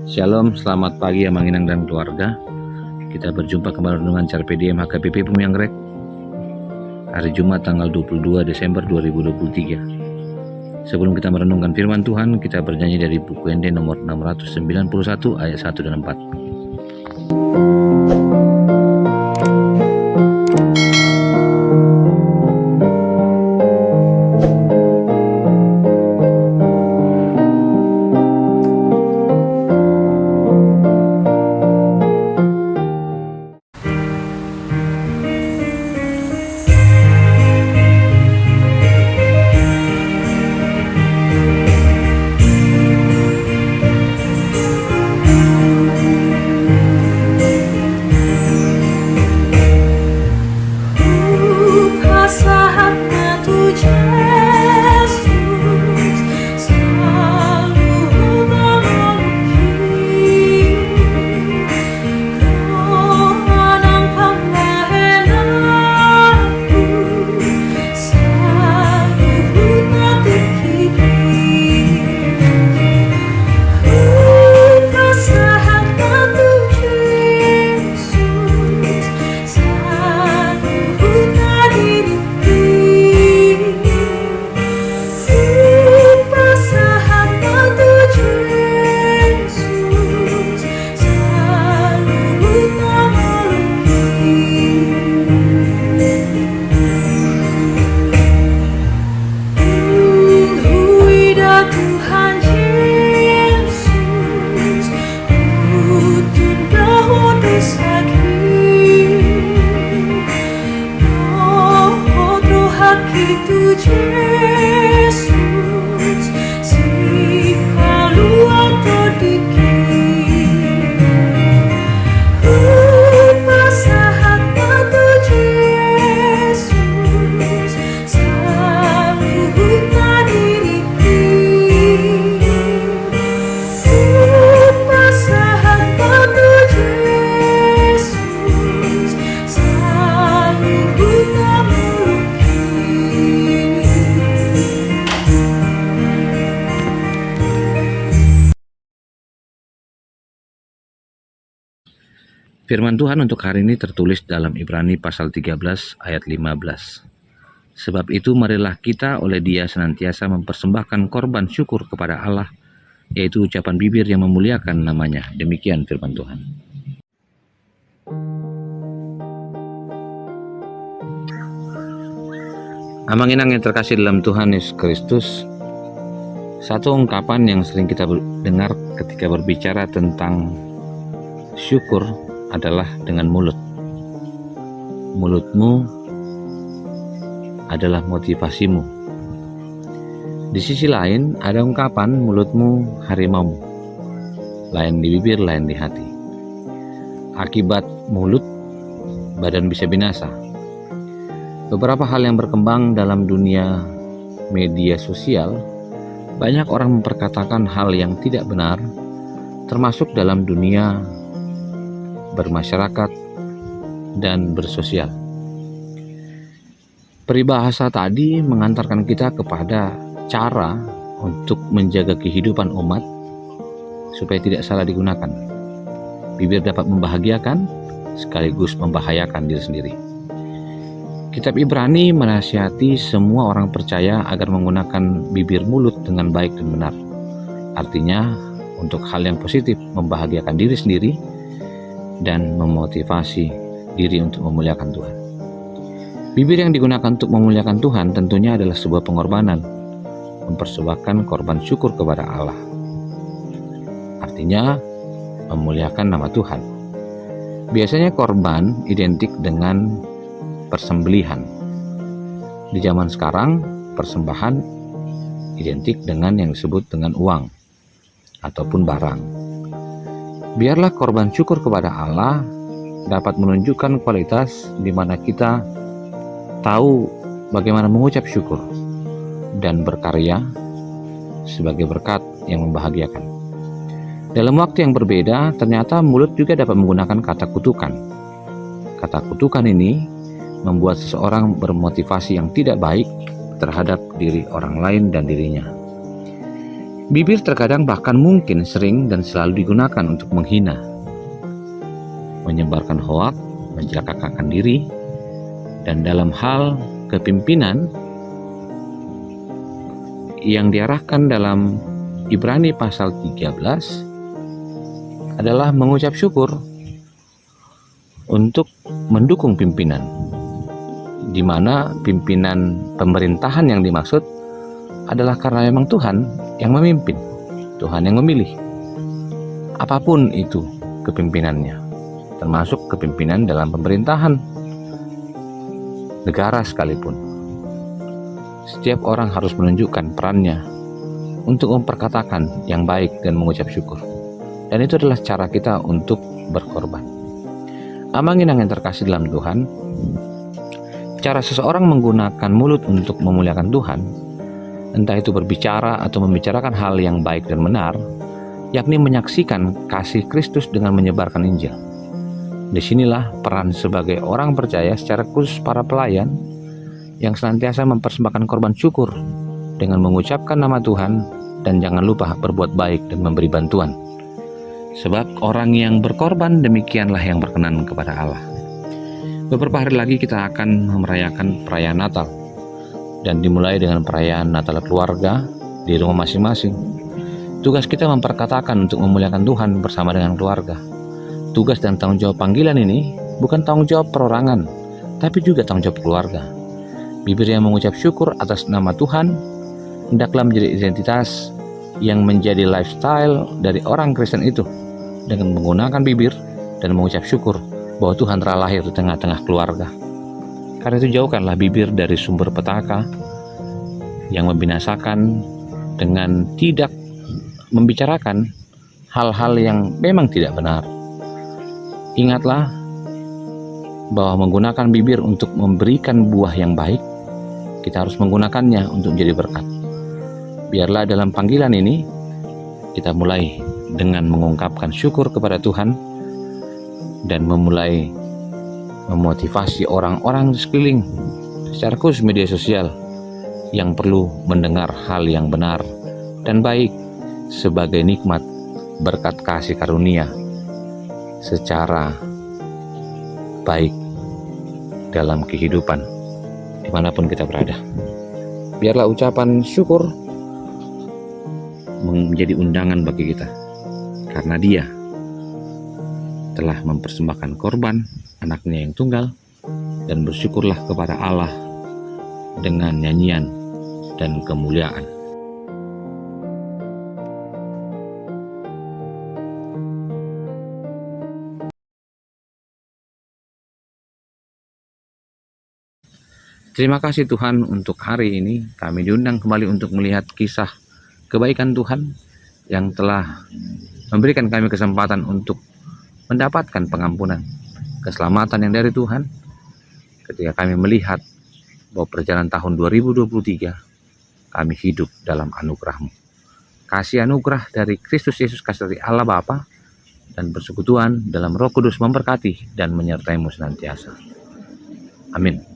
Shalom, selamat pagi Amang Inang dan keluarga. Kita berjumpa kembali renungan Carpe Diem HKBP Pemuyang Rek. Hari Jumat tanggal 22 Desember 2023. Sebelum kita merenungkan firman Tuhan, kita bernyanyi dari buku ND nomor 691 ayat 1 dan 4. Firman Tuhan untuk hari ini tertulis dalam Ibrani pasal 13 ayat 15. Sebab itu marilah kita oleh Dia senantiasa mempersembahkan korban syukur kepada Allah, yaitu ucapan bibir yang memuliakan namanya. Demikian firman Tuhan. Amang Inang yang terkasih dalam Tuhan Yesus Kristus, satu ungkapan yang sering kita dengar ketika berbicara tentang syukur adalah dengan mulut. Mulutmu adalah motivasimu. Di sisi lain ada ungkapan mulutmu harimaumu, lain di bibir, lain di hati. Akibat mulut, badan bisa binasa. Beberapa hal yang berkembang dalam dunia media sosial, banyak orang memperkatakan hal yang tidak benar, termasuk dalam dunia bermasyarakat dan bersosial. Peribahasa tadi mengantarkan kita kepada cara untuk menjaga kehidupan umat supaya tidak salah digunakan. Bibir dapat membahagiakan sekaligus membahayakan diri sendiri. Kitab Ibrani menasihati semua orang percaya agar menggunakan bibir mulut dengan baik dan benar. Artinya untuk hal yang positif, membahagiakan diri sendiri dan memotivasi diri untuk memuliakan Tuhan. Bibir yang digunakan untuk memuliakan Tuhan tentunya adalah sebuah pengorbanan, mempersembahkan korban syukur kepada Allah. Artinya memuliakan nama Tuhan. Biasanya korban identik dengan persembelihan. Di zaman sekarang, persembahan identik dengan yang disebut dengan uang ataupun barang. Biarlah korban syukur kepada Allah dapat menunjukkan kualitas di mana kita tahu bagaimana mengucap syukur dan berkarya sebagai berkat yang membahagiakan. Dalam waktu yang berbeda, ternyata mulut juga dapat menggunakan kata kutukan. Kata kutukan ini membuat seseorang bermotivasi yang tidak baik terhadap diri orang lain dan dirinya. Bibir terkadang bahkan mungkin sering dan selalu digunakan untuk menghina, menyebarkan hoak, mencelakakan diri, dan dalam hal kepimpinan yang diarahkan dalam Ibrani pasal 13 adalah mengucap syukur untuk mendukung pimpinan, di mana pimpinan pemerintahan yang dimaksud adalah karena memang Tuhan yang memimpin, Tuhan yang memilih. Apapun itu kepimpinannya, termasuk kepimpinan dalam pemerintahan negara sekalipun. Setiap orang harus menunjukkan perannya untuk memperkatakan yang baik dan mengucap syukur. Dan itu adalah cara kita untuk berkorban. Amang-inang yang terkasih dalam Tuhan, cara seseorang menggunakan mulut untuk memuliakan Tuhan, entah itu berbicara atau membicarakan hal yang baik dan benar, yakni menyaksikan kasih Kristus dengan menyebarkan Injil. Disinilah peran sebagai orang percaya, secara khusus para pelayan yang senantiasa mempersembahkan korban syukur dengan mengucapkan nama Tuhan, dan jangan lupa berbuat baik dan memberi bantuan. Sebab orang yang berkorban demikianlah yang berkenan kepada Allah. Beberapa hari lagi kita akan merayakan perayaan Natal, dan dimulai dengan perayaan Natal keluarga di rumah masing-masing. Tugas kita memperkatakan untuk memuliakan Tuhan bersama dengan keluarga. Tugas dan tanggung jawab panggilan ini bukan tanggung jawab perorangan, tapi juga tanggung jawab keluarga. Bibir yang mengucap syukur atas nama Tuhan hendaklah menjadi identitas yang menjadi lifestyle dari orang Kristen itu, dengan menggunakan bibir dan mengucap syukur bahwa Tuhan telah lahir di tengah-tengah keluarga. Karena itu jauhkanlah bibir dari sumber petaka yang membinasakan dengan tidak membicarakan hal-hal yang memang tidak benar. Ingatlah bahwa menggunakan bibir untuk memberikan buah yang baik, kita harus menggunakannya untuk menjadi berkat. Biarlah dalam panggilan ini kita mulai dengan mengungkapkan syukur kepada Tuhan dan memulai memotivasi orang-orang di sekeliling, secara khusus media sosial, yang perlu mendengar hal yang benar dan baik sebagai nikmat berkat kasih karunia secara baik dalam kehidupan dimanapun kita berada. Biarlah ucapan syukur menjadi undangan bagi kita, karena Dia telah mempersembahkan korban anaknya yang tunggal, dan bersyukurlah kepada Allah dengan nyanyian dan kemuliaan. Terima kasih Tuhan untuk hari ini. Kami diundang kembali untuk melihat kisah kebaikan Tuhan yang telah memberikan kami kesempatan untuk mendapatkan pengampunan, keselamatan yang dari Tuhan, ketika kami melihat bahwa perjalanan tahun 2023 kami hidup dalam anugerah-Mu. Kasih anugerah dari Kristus Yesus, kasih dari Allah Bapa, dan persekutuan dalam Roh Kudus memberkati dan menyertai-Mu senantiasa. Amin.